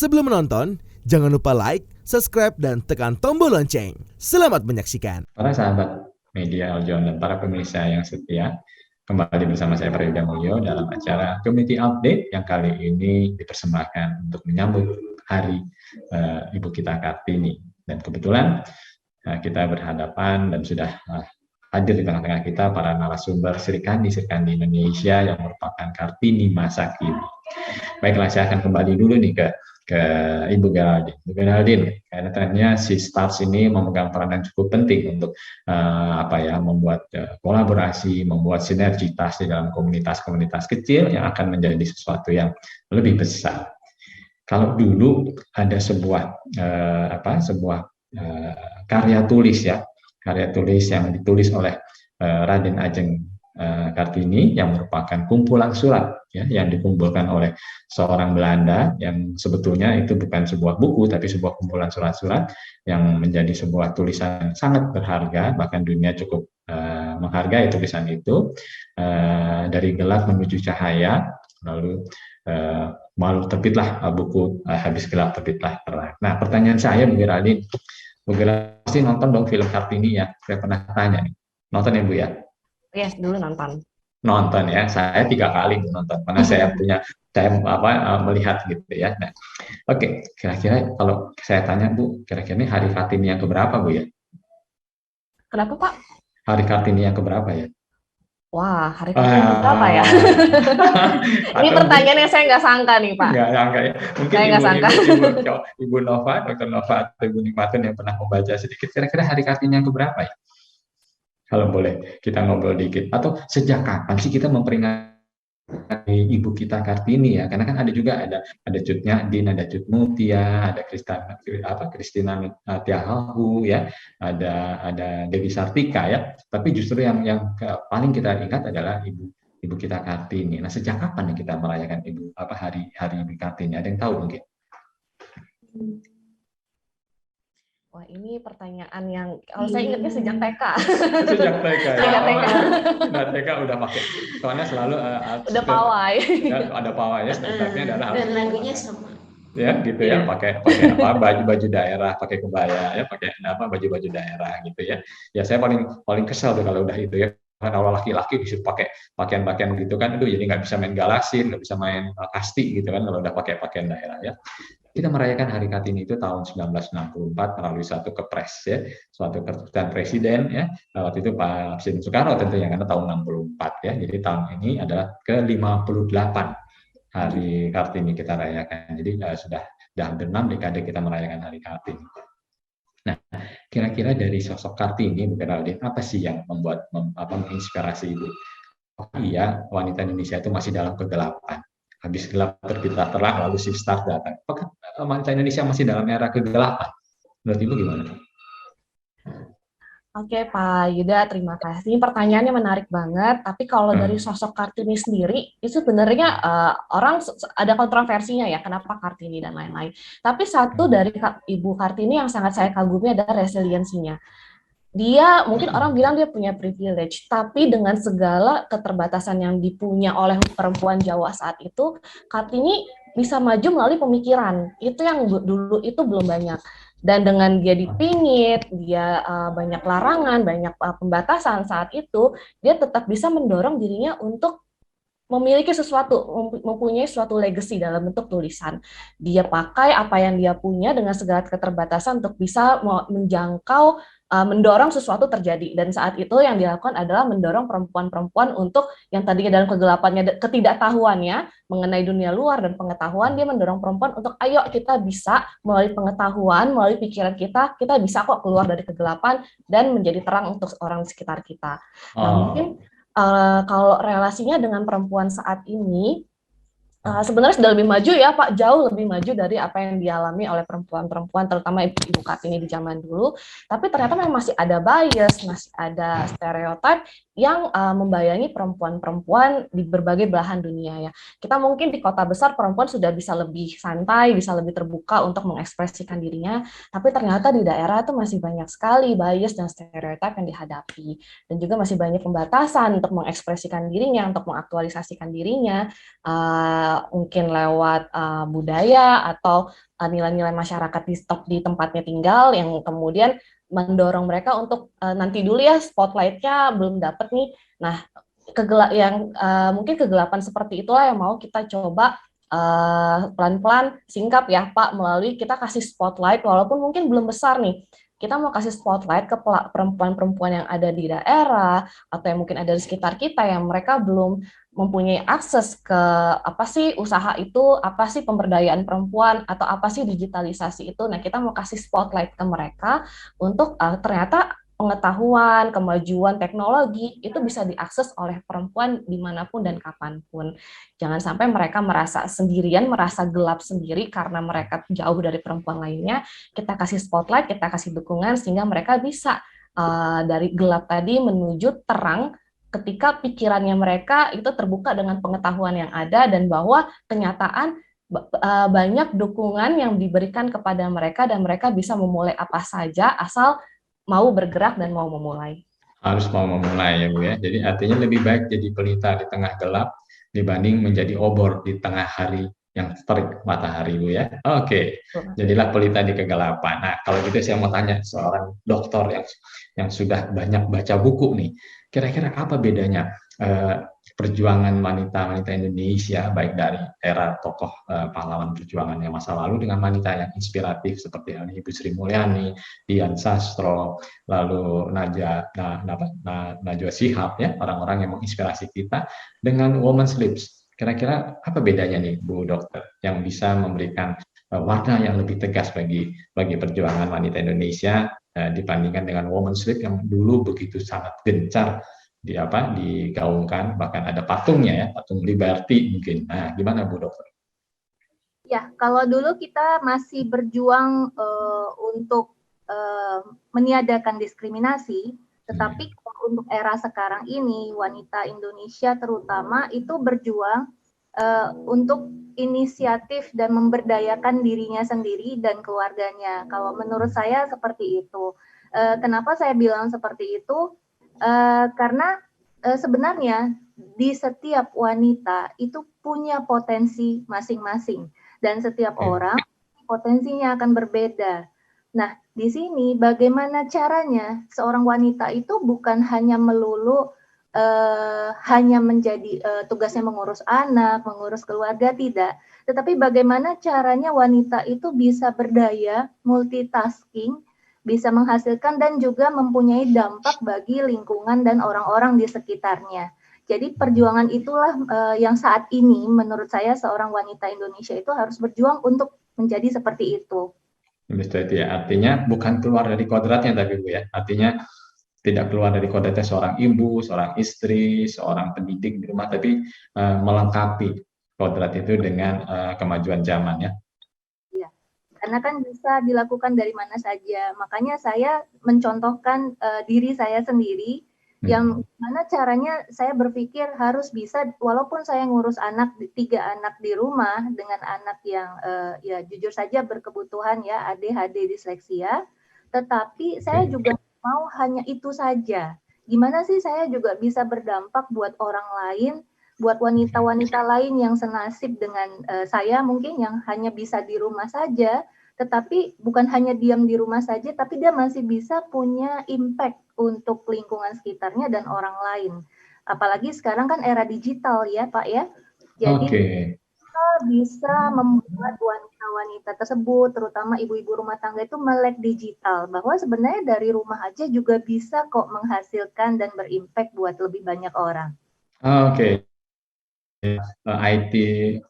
Sebelum menonton, jangan lupa like, subscribe, dan tekan tombol lonceng. Selamat menyaksikan. Para sahabat media Aljon dan para pemirsa yang setia, kembali bersama saya Parida Mulyo dalam acara Community Update yang kali ini dipersembahkan untuk menyambut Hari Ibu kita Kartini. Dan kebetulan kita berhadapan dan sudah hadir di tengah-tengah kita para narasumber Sri Kandi Indonesia yang merupakan Kartini masa kini. Baiklah, saya akan kembali dulu nih ke Ibu Geraldine. Ibu Geraldine, kayaknya si Stars ini memegang peran yang cukup penting untuk membuat kolaborasi, membuat sinergitas di dalam komunitas-komunitas kecil yang akan menjadi sesuatu yang lebih besar. Kalau dulu ada sebuah karya tulis yang ditulis oleh Raden Ajeng Kartini yang merupakan kumpulan surat yang dikumpulkan oleh seorang Belanda yang sebetulnya itu bukan sebuah buku tapi sebuah kumpulan surat-surat yang menjadi sebuah tulisan sangat berharga, bahkan dunia cukup menghargai tulisan itu, dari gelap menuju cahaya, lalu malu terbitlah buku Habis Gelap Terbitlah Terang. Nah, pertanyaan saya Bu Geraldine pasti nonton dong film Kartini ya, saya pernah tanya nih, nonton ya Bu ya? Yes, dulu nonton. Nonton ya, saya 3 kali nonton karena saya melihat gitu ya. Nah, oke, kira-kira kalau saya tanya Bu, kira-kira ini Hari Kartini yang keberapa Bu ya? Kenapa Pak? Hari Kartini yang keberapa ya? Wah, Hari Kartini yang keberapa ya? Ini pertanyaan yang saya nggak sangka nih Pak. Nggak sangka ya. Mungkin Ibu Nova, Dr. Nova atau Ibu Nikmatun yang pernah membaca sedikit, kira-kira Hari Kartini yang keberapa ya? Kalau boleh kita ngobrol dikit, atau sejak kapan sih kita memperingati Ibu kita Kartini ya? Karena kan ada juga ada Cut Nyadin, ada Cut Mutia, ada Kristina Tiahahu ya, ada Dewi Sartika ya. Tapi justru yang paling kita ingat adalah Ibu kita Kartini. Nah, sejak kapan ya kita merayakan hari Ibu Kartini? Ada yang tahu mungkin? Wah, ini pertanyaan yang kalau saya ingatnya sejak TK. Sejak TK ya. Sejak TK. Nah, TK udah pakai. Soalnya selalu udah pawai. Ya, ada pawai ya, standarnya adalah dan lagunya sama. Ya, gitu ya, pakai baju daerah, pakai kebaya ya, pakai baju daerah gitu ya. Ya saya paling kesel tuh kalau udah itu ya. Kalau laki-laki disuruh pakai pakaian gitu kan, itu jadi nggak bisa main galasin, nggak bisa main kasti gitu kan kalau udah pakai pakaian daerah ya. Kita merayakan Hari Kartini itu tahun 1964 melalui satu kepres ya, suatu keputusan presiden ya. Waktu itu Pak Presiden Soekarno tentunya karena tahun 64 ya. Jadi tahun ini adalah ke-58 Hari Kartini kita rayakan. Jadi sudah hampir 6 dekade kita merayakan Hari Kartini. Nah, kira-kira dari sosok Kartini, Bu Geraldine, apa sih yang menginspirasi Ibu? Oh iya, wanita Indonesia itu masih dalam kegelapan. Habis gelap terbitlah terang, lalu si Stars datang. Apakah wanita Indonesia masih dalam era kegelapan? Menurut Ibu gimana? Oke Pak Yuda, terima kasih. Ini pertanyaannya menarik banget. Tapi kalau dari sosok Kartini sendiri, itu sebenarnya orang ada kontroversinya ya, kenapa Kartini dan lain-lain. Tapi satu dari Ibu Kartini yang sangat saya kagumi adalah resiliensinya. Dia mungkin orang bilang dia punya privilege, tapi dengan segala keterbatasan yang dipunya oleh perempuan Jawa saat itu, Kartini bisa maju melalui pemikiran. Itu yang dulu itu belum banyak. Dan dengan dia dipingit, dia banyak larangan, banyak pembatasan saat itu, dia tetap bisa mendorong dirinya untuk memiliki sesuatu, mempunyai suatu legacy dalam bentuk tulisan. Dia pakai apa yang dia punya dengan segala keterbatasan untuk bisa menjangkau, mendorong sesuatu terjadi. Dan saat itu yang dilakukan adalah mendorong perempuan-perempuan untuk yang tadinya dalam kegelapannya, ketidaktahuannya mengenai dunia luar dan pengetahuan, dia mendorong perempuan untuk ayo kita bisa melalui pengetahuan, melalui pikiran kita bisa kok keluar dari kegelapan dan menjadi terang untuk orang di sekitar kita. Nah, mungkin kalau relasinya dengan perempuan saat ini, sebenarnya sudah lebih maju ya Pak, jauh lebih maju dari apa yang dialami oleh perempuan-perempuan, terutama Ibu Kartini di zaman dulu. Tapi ternyata memang masih ada bias, masih ada stereotip yang membayangi perempuan-perempuan di berbagai belahan dunia ya. Kita mungkin di kota besar perempuan sudah bisa lebih santai, bisa lebih terbuka untuk mengekspresikan dirinya, tapi ternyata di daerah itu masih banyak sekali bias dan stereotip yang dihadapi. Dan juga masih banyak pembatasan untuk mengekspresikan dirinya, untuk mengaktualisasikan dirinya. mungkin lewat budaya atau nilai-nilai masyarakat di tempatnya tinggal yang kemudian mendorong mereka untuk nanti dulu ya, spotlight-nya belum dapat nih. Nah, mungkin kegelapan seperti itulah yang mau kita coba pelan-pelan singkap ya Pak, melalui kita kasih spotlight walaupun mungkin belum besar nih. Kita mau kasih spotlight ke perempuan-perempuan yang ada di daerah atau yang mungkin ada di sekitar kita yang mereka belum mempunyai akses ke apa sih usaha itu, apa sih pemberdayaan perempuan, atau apa sih digitalisasi itu. Nah, kita mau kasih spotlight ke mereka untuk ternyata pengetahuan, kemajuan teknologi itu bisa diakses oleh perempuan dimanapun dan kapanpun. Jangan sampai mereka merasa sendirian, merasa gelap sendiri karena mereka jauh dari perempuan lainnya. Kita kasih spotlight, kita kasih dukungan sehingga mereka bisa dari gelap tadi menuju terang ketika pikirannya mereka itu terbuka dengan pengetahuan yang ada dan bahwa kenyataan banyak dukungan yang diberikan kepada mereka dan mereka bisa memulai apa saja asal mau bergerak dan mau memulai. Harus mau memulai ya Bu ya. Jadi artinya lebih baik jadi pelita di tengah gelap dibanding menjadi obor di tengah hari yang terik matahari Bu ya. Oke, jadilah pelita di kegelapan. Nah kalau gitu saya mau tanya seorang dokter yang sudah banyak baca buku nih, kira-kira apa bedanya perjuangan wanita-wanita Indonesia baik dari era tokoh pahlawan perjuangan yang masa lalu dengan wanita yang inspiratif seperti halnya Ibu Sri Mulyani, Dian Sastro, lalu Najwa Shihab ya, orang-orang yang menginspirasi kita dengan Women's Lips. Kira-kira apa bedanya nih Bu Dokter yang bisa memberikan warna yang lebih tegas bagi perjuangan wanita Indonesia dibandingkan dengan Women's Lip yang dulu begitu sangat gencar digaungkan, bahkan ada patungnya ya, patung Liberty mungkin. Nah, gimana Bu Dokter? Ya, kalau dulu kita masih berjuang untuk meniadakan diskriminasi, tetapi untuk era sekarang ini wanita Indonesia terutama itu berjuang untuk inisiatif dan memberdayakan dirinya sendiri dan keluarganya. Kalau menurut saya seperti itu. Kenapa saya bilang seperti itu? Karena sebenarnya di setiap wanita itu punya potensi masing-masing dan setiap orang potensinya akan berbeda. Nah, di sini bagaimana caranya seorang wanita itu bukan hanya melulu hanya menjadi tugasnya mengurus anak, mengurus keluarga, tidak. Tetapi bagaimana caranya wanita itu bisa berdaya, multitasking, bisa menghasilkan dan juga mempunyai dampak bagi lingkungan dan orang-orang di sekitarnya. Jadi perjuangan itulah yang saat ini menurut saya seorang wanita Indonesia itu harus berjuang untuk menjadi seperti itu. Itu ya, artinya bukan keluar dari kodratnya tapi Bu ya, artinya tidak keluar dari kodratnya seorang ibu, seorang istri, seorang pendidik di rumah, tapi melengkapi kodrat itu dengan kemajuan zaman ya. Karena kan bisa dilakukan dari mana saja. Makanya saya mencontohkan diri saya sendiri, yang mana caranya saya berpikir harus bisa, walaupun saya ngurus 3 anak di rumah dengan anak yang ya jujur saja berkebutuhan ya, ADHD, disleksia, tetapi saya juga mau hanya itu saja. Gimana sih saya juga bisa berdampak buat orang lain, buat wanita-wanita lain yang senasib dengan saya mungkin yang hanya bisa di rumah saja, tetapi bukan hanya diam di rumah saja, tapi dia masih bisa punya impact untuk lingkungan sekitarnya dan orang lain. Apalagi sekarang kan era digital ya Pak ya, jadi kita bisa membuat wanita-wanita tersebut, terutama ibu-ibu rumah tangga itu melek digital, bahwa sebenarnya dari rumah aja juga bisa kok menghasilkan dan berimpact buat lebih banyak orang. IT 4.0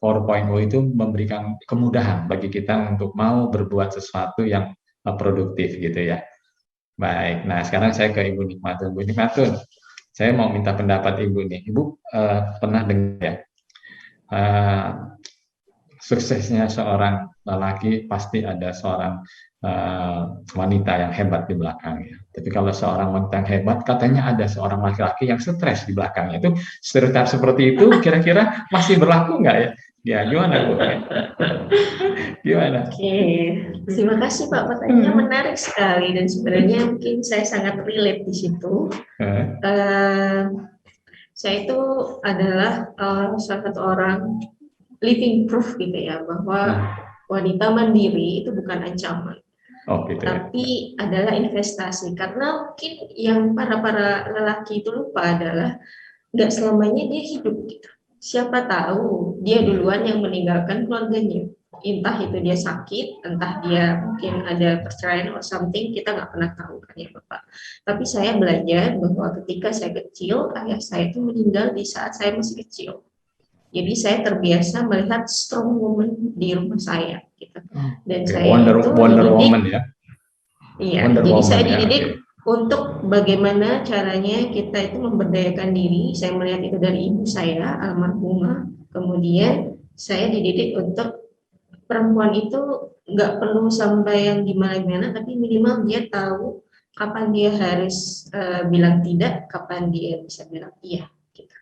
itu memberikan kemudahan bagi kita untuk mau berbuat sesuatu yang produktif gitu ya. Baik, nah sekarang saya ke Ibu Nikmatun. Bu Nikmatun, saya mau minta pendapat Ibu nih. Ibu pernah dengar ya, suksesnya seorang lelaki pasti ada seorang wanita yang hebat di belakangnya. Tapi kalau seorang wanita yang hebat, katanya ada seorang laki-laki yang stres di belakangnya. Itu stereotip seperti itu kira-kira masih berlaku nggak ya? Ya gimana Bu? Gimana? Oke, terima kasih Pak, pertanyaannya menarik sekali dan sebenarnya mungkin saya sangat relate di situ. Saya itu adalah salah satu orang living proof gitu ya, bahwa wanita mandiri itu bukan ancaman, Oh gitu ya. tapi adalah investasi. Karena mungkin yang para lelaki itu lupa adalah nggak selamanya dia hidup gitu. Siapa tahu dia duluan yang meninggalkan keluarganya. Entah itu dia sakit, entah dia mungkin ada perceraian or something, kita nggak pernah tahu kan ya Bapak. Tapi saya belajar bahwa ketika saya kecil, ayah saya itu meninggal di saat saya masih kecil. Jadi saya terbiasa melihat strong woman di rumah saya gitu. Dan Oke, saya Wonder itu Wonder dididik, Woman ya. iya, Wonder jadi Woman saya ya. dididik Oke. untuk bagaimana caranya kita itu memberdayakan diri. Saya melihat itu dari ibu saya, almarhumah. Kemudian saya dididik untuk perempuan itu nggak perlu sampai yang gimana-gimana, tapi minimal dia tahu kapan dia harus bilang tidak, kapan dia bisa bilang iya. Gitu.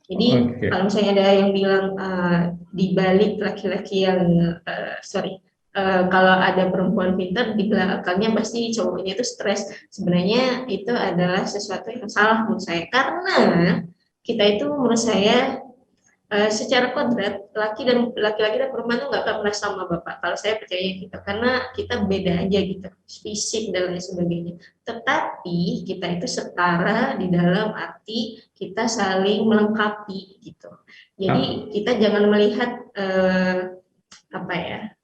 Jadi Oke. kalau misalnya ada yang bilang di balik laki-laki yang kalau ada perempuan pintar di belakangnya pasti cowoknya itu stres. Sebenarnya itu adalah sesuatu yang salah menurut saya, karena kita itu menurut saya secara kodrat laki-laki dan perempuan itu nggak akan pernah sama Bapak. Kalau saya percaya gitu, karena kita beda aja gitu, fisik dan lain sebagainya. Tetapi kita itu setara di dalam arti kita saling melengkapi gitu. Jadi kita jangan melihat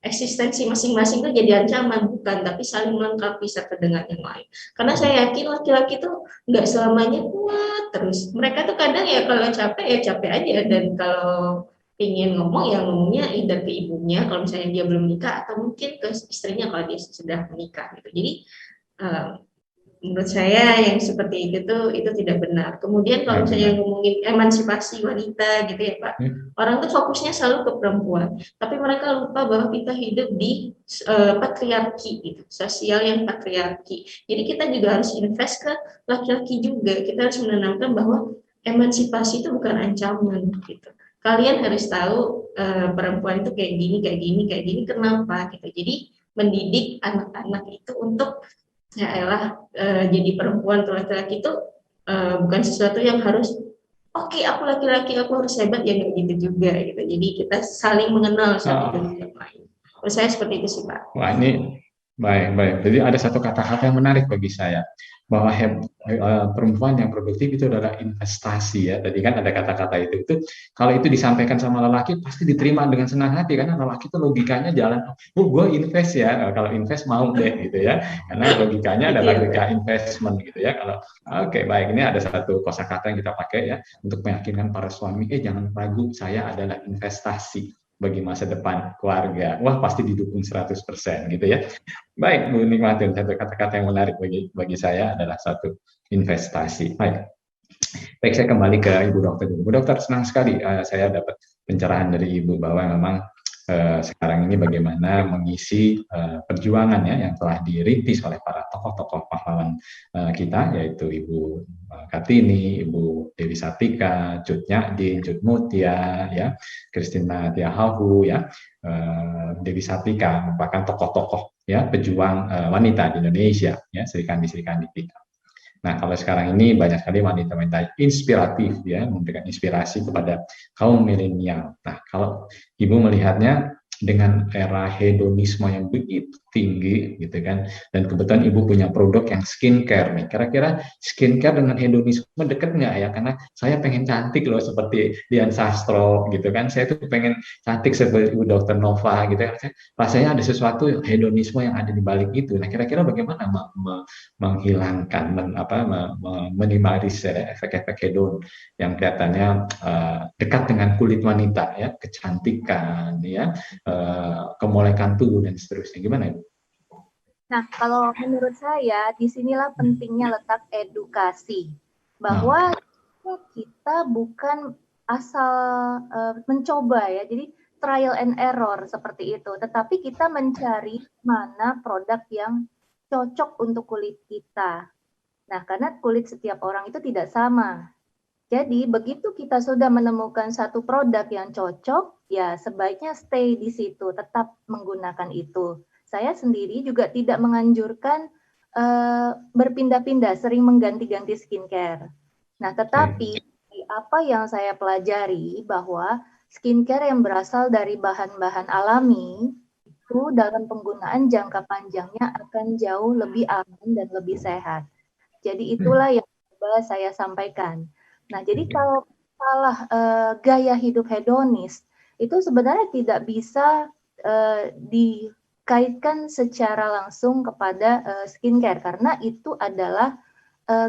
eksistensi masing-masing itu jadi ancaman, bukan, tapi saling melengkapi satu dengan yang lain. Karena saya yakin laki-laki itu nggak selamanya kuat terus. Mereka tuh kadang ya kalau capek ya capek aja, dan kalau ingin ngomong ya ngomongnya either ke ibunya kalau misalnya dia belum nikah, atau mungkin ke istrinya kalau dia sudah menikah gitu. Jadi menurut saya yang seperti itu tuh itu tidak benar. Kemudian kalau misalnya ngomongin emansipasi wanita gitu ya Pak, orang tuh fokusnya selalu ke perempuan, tapi mereka lupa bahwa kita hidup di patriarki gitu, sosial yang patriarki. Jadi kita juga harus invest ke laki-laki juga. Kita harus menanamkan bahwa emansipasi itu bukan ancaman gitu. Kalian harus tahu perempuan itu kayak gini, kenapa gitu. Jadi mendidik anak-anak itu untuk jadi perempuan atau laki-laki itu bukan sesuatu yang harus oke, aku laki-laki aku harus hebat, ya nggak gitu juga gitu. Jadi kita saling mengenal satu dengan yang lain. Menurut saya seperti itu sih Pak. Wah ini baik. Jadi ada satu kata-kata yang menarik bagi saya, bahwa perempuan yang produktif itu adalah investasi ya. Tadi kan ada kata-kata itu kalau itu disampaikan sama lelaki pasti diterima dengan senang hati, karena lelaki itu logikanya jalan, gue invest ya, kalau invest mau deh gitu ya, karena logikanya adalah logika investment gitu ya. Kalau oke, baik, ini ada satu kosakata yang kita pakai ya untuk meyakinkan para suami, jangan ragu, saya adalah investasi bagi masa depan keluarga. Wah, pasti didukung 100% gitu ya. Baik, Bu Nikmatin, satu kata-kata yang menarik bagi saya adalah satu investasi. Baik, saya kembali ke Ibu Dokter. Ibu Dokter, senang sekali saya dapat pencerahan dari Ibu bahwa memang sekarang ini bagaimana mengisi perjuangan ya yang telah dirintis oleh para tokoh-tokoh pahlawan kita, yaitu Ibu Kartini, Ibu Dewi Sartika, Cut Nyadin, Cut Mutia, ya, Christina Tiahahu, ya, Dewi Sartika merupakan tokoh-tokoh ya pejuang wanita di Indonesia, ya, Serikandi kita. Nah, kalau sekarang ini banyak sekali wanita-wanita inspiratif ya, memberikan inspirasi kepada kaum milenial. Nah, kalau Ibu melihatnya dengan era hedonisme yang begitu tinggi gitu kan, dan kebetulan Ibu punya produk yang skincare nih, kira-kira skincare dengan hedonisme deket nggak ya? Karena saya pengen cantik loh seperti Dian Sastro gitu kan, saya tuh pengen cantik seperti Ibu Dr. Nova gitu kan, rasanya ada sesuatu hedonisme yang ada di balik itu. Nah, kira-kira bagaimana menghilangkan, minimalisir efek-efek hedon yang kelihatannya dekat dengan kulit wanita ya, kecantikan ya, kemolekan tubuh dan seterusnya. Gimana Ibu? Nah, kalau menurut saya disinilah pentingnya letak edukasi, bahwa kita bukan asal mencoba ya, jadi trial and error seperti itu, tetapi kita mencari mana produk yang cocok untuk kulit kita. Nah, karena kulit setiap orang itu tidak sama. Jadi, begitu kita sudah menemukan satu produk yang cocok, ya sebaiknya stay di situ, tetap menggunakan itu. Saya sendiri juga tidak menganjurkan berpindah-pindah, sering mengganti-ganti skincare. Nah, tetapi apa yang saya pelajari bahwa skincare yang berasal dari bahan-bahan alami itu dalam penggunaan jangka panjangnya akan jauh lebih aman dan lebih sehat. Jadi itulah yang coba saya sampaikan. Nah, jadi kalau salah gaya hidup hedonis itu sebenarnya tidak bisa dikaitkan secara langsung kepada skincare karena itu adalah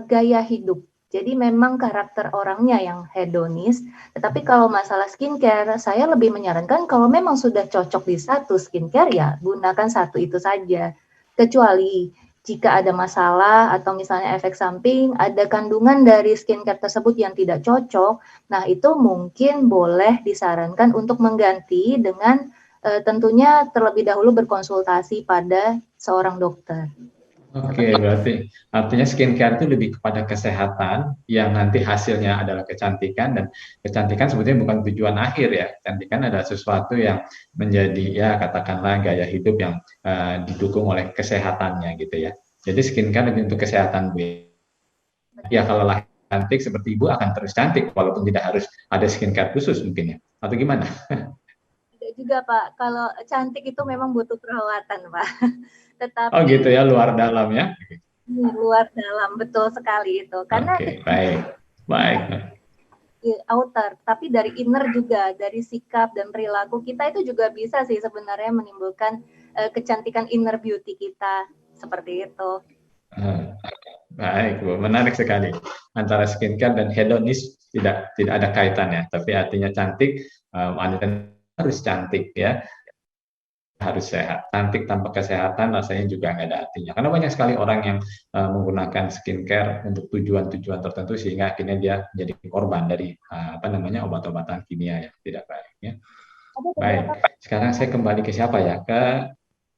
gaya hidup. Jadi memang karakter orangnya yang hedonis, tetapi kalau masalah skincare, saya lebih menyarankan kalau memang sudah cocok di satu skincare ya gunakan satu itu saja. Kecuali jika ada masalah atau misalnya efek samping, ada kandungan dari skincare tersebut yang tidak cocok, nah itu mungkin boleh disarankan untuk mengganti dengan tentunya terlebih dahulu berkonsultasi pada seorang dokter. Oke, berarti artinya skincare itu lebih kepada kesehatan yang nanti hasilnya adalah kecantikan, dan kecantikan sebetulnya bukan tujuan akhir ya. Kecantikan adalah sesuatu yang menjadi ya katakanlah gaya hidup yang didukung oleh kesehatannya gitu ya. Jadi skincare lebih untuk kesehatan Bu. Ya kalau lahir cantik seperti Ibu akan terus cantik walaupun tidak harus ada skincare khusus mungkin ya. Atau gimana? Tidak juga Pak, kalau cantik itu memang butuh perawatan Pak. Oh Tetapi gitu ya, luar dalam ya. luar dalam betul sekali itu. Karena Oke, baik. Baik. outer, tapi dari inner juga, dari sikap dan perilaku kita itu juga bisa sih sebenarnya menimbulkan kecantikan inner beauty kita seperti itu. Baik, Bu. Menarik sekali. Antara skincare dan hedonis tidak ada kaitannya, tapi artinya cantik, wanita harus cantik ya, harus sehat. Cantik tanpa kesehatan rasanya juga nggak ada artinya. Karena banyak sekali orang yang menggunakan skincare untuk tujuan-tujuan tertentu sehingga akhirnya dia menjadi korban dari obat-obatan kimia yang tidak baik. Ya. Baik. Sekarang saya kembali ke siapa ya? Ke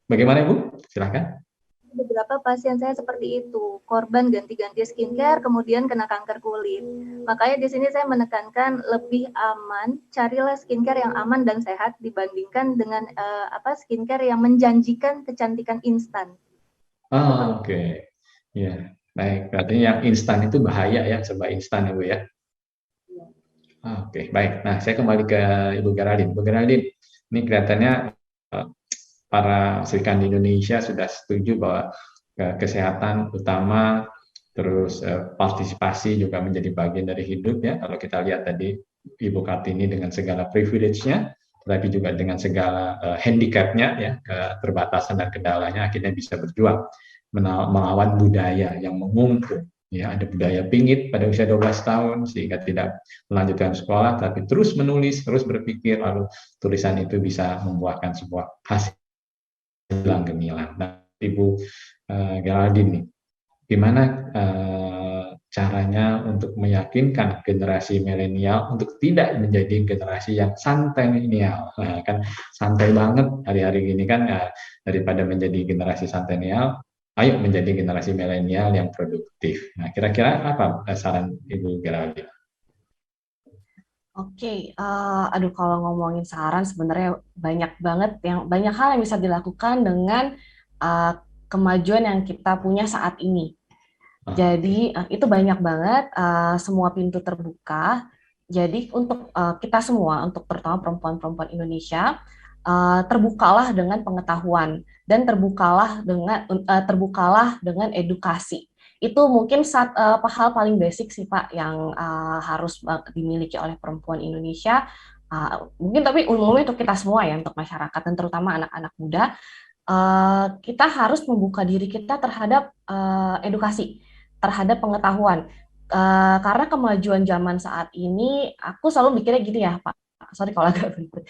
bagaimana Ibu? Silakan. Beberapa pasien saya seperti itu, korban ganti-ganti skincare, kemudian kena kanker kulit. Makanya di sini saya menekankan lebih aman, carilah skincare yang aman dan sehat dibandingkan dengan skincare yang menjanjikan kecantikan instan. Oke. Ya, baik. Berarti yang instan itu bahaya ya, serba instan ya Bu ya. Oke, baik. Nah, saya kembali ke Ibu Geraldine. Ibu Geraldine, ini kelihatannya para serikat di Indonesia sudah setuju bahwa kesehatan utama, terus partisipasi juga menjadi bagian dari hidup ya. Kalau kita lihat tadi Ibu Kartini dengan segala privilege-nya, tapi juga dengan segala handicap-nya ya, keterbatasan dan kendalanya akhirnya bisa berjuang melawan budaya yang mengungkung. Ya, ada budaya pingit pada usia 12 tahun sehingga tidak melanjutkan sekolah, tapi terus menulis, terus berpikir, lalu tulisan itu bisa membuahkan sebuah hasil hilang gemilang. Nah, Ibu Geraldine nih, gimana caranya untuk meyakinkan generasi milenial untuk tidak menjadi generasi yang santenial? Nah, kan santai banget hari-hari ini kan, daripada menjadi generasi santenial, ayo menjadi generasi milenial yang produktif. Nah, kira-kira apa saran Ibu Geraldine? Oke, aduh kalau ngomongin saran sebenarnya banyak hal yang bisa dilakukan dengan kemajuan yang kita punya saat ini. Jadi itu banyak banget, semua pintu terbuka. Jadi untuk kita semua, untuk terutama perempuan-perempuan Indonesia, terbukalah dengan pengetahuan dan terbukalah dengan edukasi. Itu mungkin hal paling basic sih Pak yang harus dimiliki oleh perempuan Indonesia. Mungkin tapi umumnya untuk kita semua ya, untuk masyarakat dan terutama anak-anak muda, kita harus membuka diri kita terhadap edukasi, terhadap pengetahuan. Karena kemajuan zaman saat ini, aku selalu mikirnya gini ya Pak, sorry kalau agak ribet.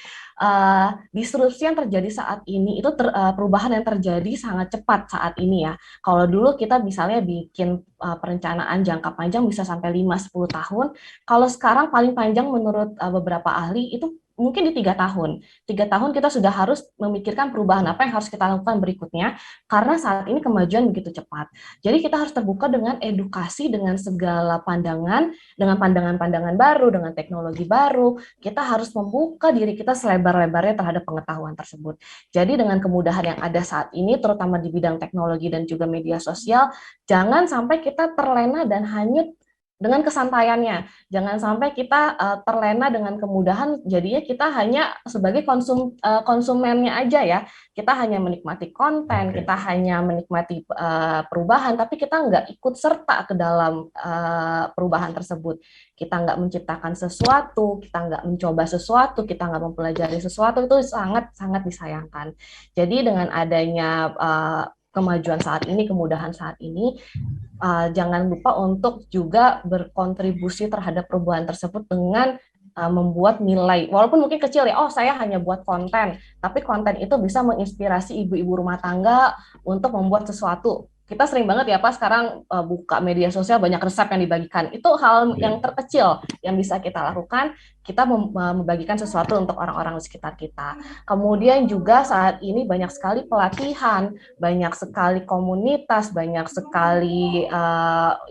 Disrupsi yang terjadi saat ini itu perubahan yang terjadi sangat cepat saat ini ya. Kalau dulu kita misalnya bikin perencanaan jangka panjang bisa sampai 5-10 tahun. Kalau sekarang paling panjang menurut beberapa ahli itu mungkin di 3 tahun. 3 tahun kita sudah harus memikirkan perubahan apa yang harus kita lakukan berikutnya, karena saat ini kemajuan begitu cepat. Jadi kita harus terbuka dengan edukasi, dengan segala pandangan, dengan pandangan-pandangan baru, dengan teknologi baru. Kita harus membuka diri kita selebar-lebarnya terhadap pengetahuan tersebut. Jadi dengan kemudahan yang ada saat ini, terutama di bidang teknologi dan juga media sosial, jangan sampai kita terlena dan hanyut dengan kesantaiannya. Jangan sampai kita terlena dengan kemudahan, jadinya kita hanya sebagai konsumennya aja ya. Kita hanya menikmati konten, kita hanya menikmati perubahan, tapi kita nggak ikut serta ke dalam perubahan tersebut. Kita nggak menciptakan sesuatu, kita nggak mencoba sesuatu, kita nggak mempelajari sesuatu, itu sangat-sangat disayangkan. Jadi dengan adanya kemajuan saat ini, kemudahan saat ini, jangan lupa untuk juga berkontribusi terhadap perubahan tersebut dengan membuat nilai, walaupun mungkin kecil ya, saya hanya buat konten, tapi konten itu bisa menginspirasi ibu-ibu rumah tangga untuk membuat sesuatu. Kita sering banget ya Pak sekarang buka media sosial banyak resep yang dibagikan. Itu hal yang terkecil yang bisa kita lakukan, kita membagikan sesuatu untuk orang-orang di sekitar kita. Kemudian juga saat ini banyak sekali pelatihan, banyak sekali komunitas, banyak sekali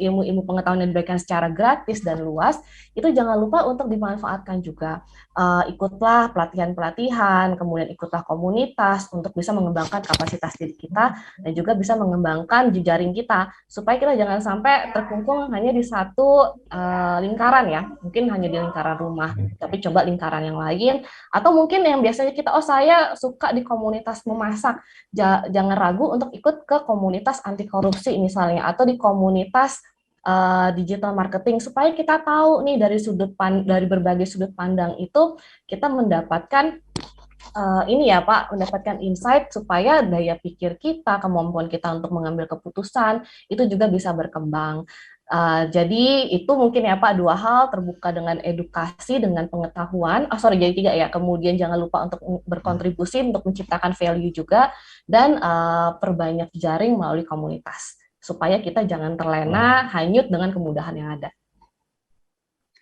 ilmu-ilmu pengetahuan yang diberikan secara gratis dan luas. Itu jangan lupa untuk dimanfaatkan juga. Ikutlah pelatihan-pelatihan, kemudian ikutlah komunitas untuk bisa mengembangkan kapasitas diri kita dan juga bisa mengembangkan jejaring kita supaya kita jangan sampai terkungkung hanya di satu lingkaran ya, mungkin hanya di lingkaran rumah, tapi coba lingkaran yang lain, atau mungkin yang biasanya kita saya suka di komunitas memasak, jangan ragu untuk ikut ke komunitas anti korupsi misalnya, atau di komunitas digital marketing, supaya kita tahu nih dari berbagai sudut pandang itu kita mendapatkan ini ya Pak, mendapatkan insight supaya daya pikir kita, kemampuan kita untuk mengambil keputusan itu juga bisa berkembang. Jadi itu mungkin ya Pak, 2 hal, terbuka dengan edukasi, dengan pengetahuan, jadi 3 ya, kemudian jangan lupa untuk berkontribusi untuk menciptakan value juga, dan perbanyak jaring melalui komunitas, supaya kita jangan terlena, hanyut dengan kemudahan yang ada.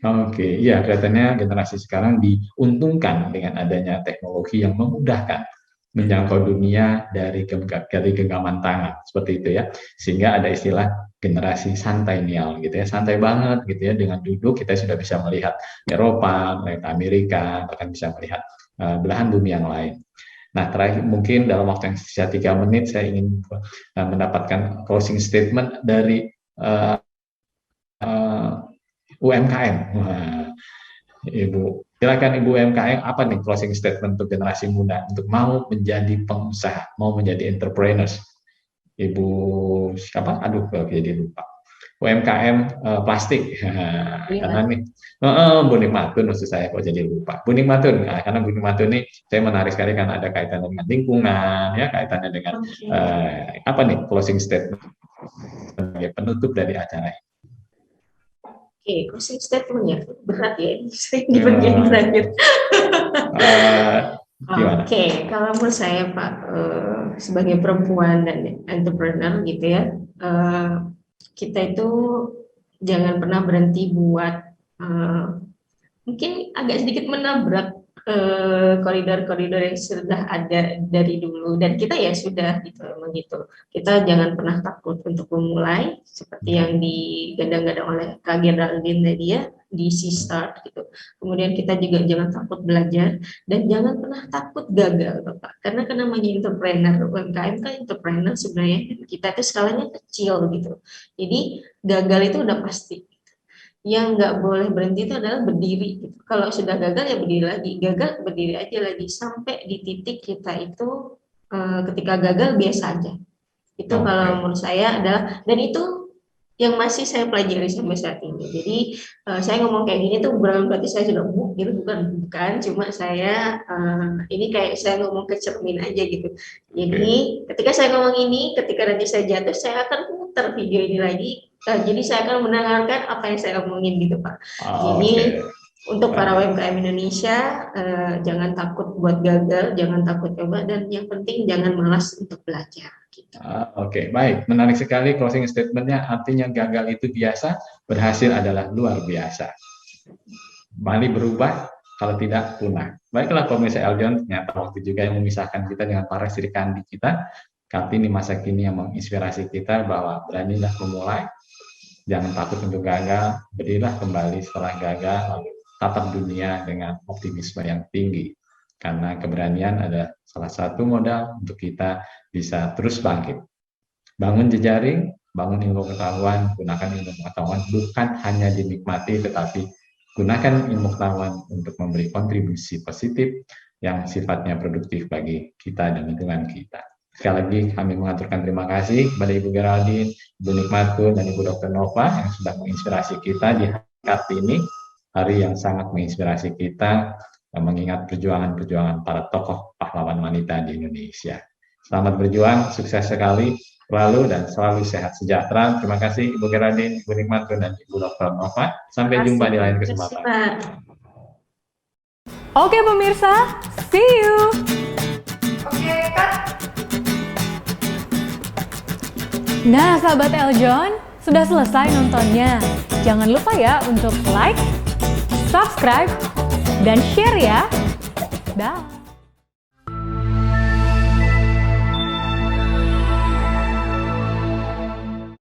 Oke, ya kelihatannya generasi sekarang diuntungkan dengan adanya teknologi yang memudahkan menjangkau dunia dari genggaman tangan, seperti itu ya. Sehingga ada istilah generasi santainial gitu ya, santai banget gitu ya, dengan duduk kita sudah bisa melihat Eropa, melihat Amerika, bahkan bisa melihat belahan bumi yang lain. Nah, terakhir mungkin dalam waktu yang sisa 3 menit saya ingin mendapatkan closing statement dari UMKM. Wah, Ibu, silakan Ibu UMKM, apa nih closing statement untuk generasi muda untuk mau menjadi pengusaha, mau menjadi entrepreneurs? Ibu siapa? Aduh, jadi lupa. UMKM plastik. Karena nih, Bu Nikmatun maksud saya kok jadi lupa. Bu Nikmatun, karena Bu Nikmatun ini saya menarik sekali karena ada kaitannya dengan lingkungan, ya kaitannya dengan apa nih closing statement sebagai penutup dari acara ini. Oke, closing statement-nya berat ya di bagian terakhir. Oke, kalau menurut saya Pak, sebagai perempuan dan entrepreneur gitu ya, kita itu jangan pernah berhenti buat mungkin agak sedikit menabrak koridor-koridor yang sudah ada dari dulu, dan kita ya sudah gitu, emang gitu. Kita jangan pernah takut untuk memulai seperti yang digadang-gadang oleh Kak Geraldine tadi ya, di start gitu. Kemudian kita juga jangan takut belajar dan jangan pernah takut gagal Bapak. Karena namanya entrepreneur, UMKM kan entrepreneur sebenarnya kita itu skalanya kecil gitu. Jadi gagal itu udah pasti. Yang nggak boleh berhenti itu adalah berdiri gitu. Kalau sudah gagal ya berdiri lagi, gagal berdiri aja lagi sampai di titik kita itu ketika gagal biasa aja. Itu kalau menurut saya adalah, dan itu yang masih saya pelajari sampai saat ini. Jadi saya ngomong kayak gini tuh bukan berarti saya sudah gitu, bukan. Cuma saya ini kayak saya ngomong ke cermin aja gitu. Jadi ketika saya ngomong ini, ketika nanti saya jatuh, saya akan putar video ini lagi. Jadi saya akan mendengarkan apa yang saya omongin gitu Pak. Jadi untuk para UMKM Indonesia, jangan takut buat gagal, jangan takut coba, dan yang penting jangan malas untuk belajar. Gitu. Oke, baik, menarik sekali closing statement-nya. Artinya gagal itu biasa, berhasil adalah luar biasa. Mari berubah, kalau tidak punah. Baiklah pemirsa Eljon, ternyata waktu juga yang memisahkan kita dengan para Sri Kandi kita. Kartini masa kini yang menginspirasi kita bahwa beranilah memulai. Jangan takut untuk gagal, berilah kembali setelah gagal, lalu tatap dunia dengan optimisme yang tinggi. Karena keberanian adalah salah satu modal untuk kita bisa terus bangkit. Bangun jejaring, bangun ilmu pengetahuan, gunakan ilmu pengetahuan bukan hanya dinikmati, tetapi gunakan ilmu pengetahuan untuk memberi kontribusi positif yang sifatnya produktif bagi kita dan lingkungan kita. Sekali lagi kami mengaturkan terima kasih kepada Ibu Geraldine, Ibu Nikmatun, dan Ibu Dr. Nova yang sudah menginspirasi kita di hari Kartini, hari yang sangat menginspirasi kita mengingat perjuangan-perjuangan para tokoh pahlawan wanita di Indonesia. Selamat berjuang, sukses sekali selalu dan selalu sehat sejahtera. Terima kasih Ibu Geraldine, Ibu Nikmatun, dan Ibu Dr. Nova. Sampai jumpa di lain kesempatan. Oke pemirsa, see you. Oke, Kak. Nah, sahabat Eljon, sudah selesai nontonnya. Jangan lupa ya untuk like, subscribe, dan share ya. Dah.